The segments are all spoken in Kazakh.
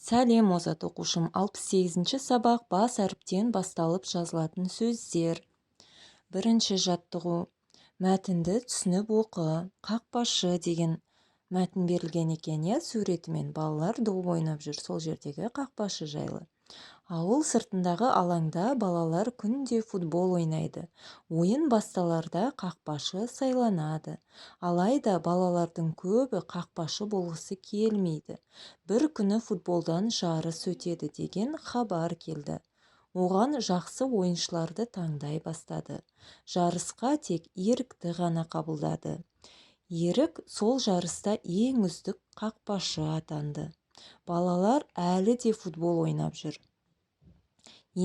Сәлем озат оқушым, 68-ші сабақ бас әріптен басталып жазылатын сөздер. Бірінші жаттығу. Мәтінді түсініп оқы. Қақпашы деген мәтін берілген екен, суретімен балалар доп ойнап жүр, сол жердегі қақпашы жайлы. Ауыл сыртындағы алаңда балалар күнде футбол ойнайды. Ойын басталарда қақпашы сайланады. Алайда балалардың көбі қақпашы болғысы келмейді. Бір күні футболдан жарыс өтеді деген хабар келді. Оған жақсы ойыншыларды таңдай бастады. Жарысқа тек ерікті ғана қабылдады. Ерік сол жарыста ең үздік қақпашы атанды. Балалар әлі де футбол ойнап жүр.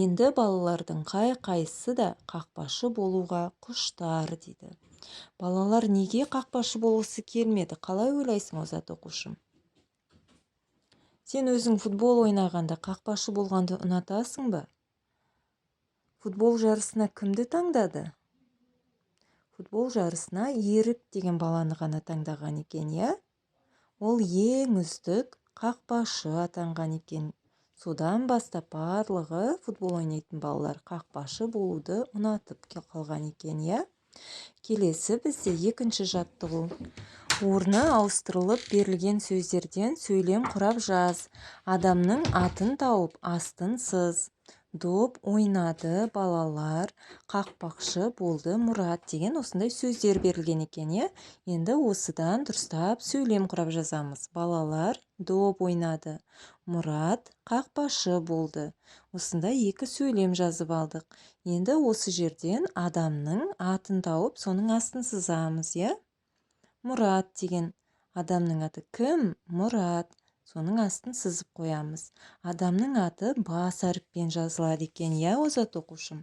Енді балалардың қай-қайсысы да қақпашы болуға құштар дейді. Балалар неге қақпашы болғысы келмеді? Қалай ойлайсың озат оқушым? Сен өзің футбол ойнағанда қақпашы болғанды ұнатасың ба? Футбол жарысына кімді таңдады? Футбол жарысына Ерік деген баланы ғана таңдаған екен, Ол ең үздік қақпашы атанған екен. Содан бастап барлығы футбол ойнайтын балалар қақпашы болуды ұнатып қалған екен, Келесі бізде екінші жаттығу. Орны ауыстырылып берілген сөздерден сөйлем құрап жаз. Адамның атын тауып астын сыз. Доп ойнады балалар, қақпақшы болды Мұрат деген осындай сөздер берілген екен, Енді осыдан дұрыстап сөйлем құрап жазамыз. Балалар доп ойнады, Мұрат қақпашы болды. Осындай екі сөйлем жазып алдық. Енді осы жерден адамның атын тауып, соның астын сызамыз, Мұрат деген адамның аты кім? Мұрат. Соның астын сызып қоямыз. Адамның аты бас әріппен жазылады екен, озат оқушым.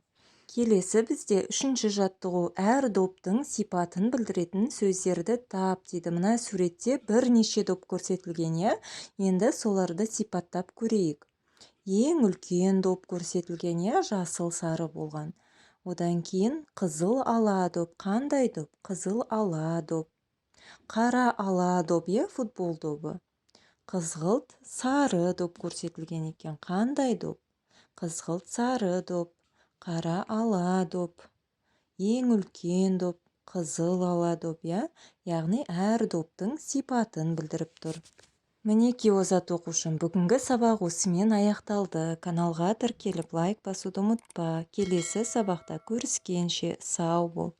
Келесі бізде үшінші жаттығу. Әр доптың сипатын білдіретін сөздерді тап дейді. Мына суретте бірнеше доп көрсетілген, Енді соларды сипаттап көрейік. Ең үлкен доп көрсетілген, жасыл сары болған. Одан кейін қызыл ала доп. Қандай доп? Қызыл ала доп. Қара ала доп, футбол добы. Қызғылт сары доп көрсетілген екен. Қандай доп? Қызғылт сары доп. Қара ала доп. Ең үлкен доп қызыл ала доп, Яғни әр доптың сипатын білдіріп тұр. Мінеки озат оқушым, бүгінгі сабақ осымен аяқталды. Каналға тіркеліп лайк басуды ұмытпа. Келесі сабақта көріскенше сау бол.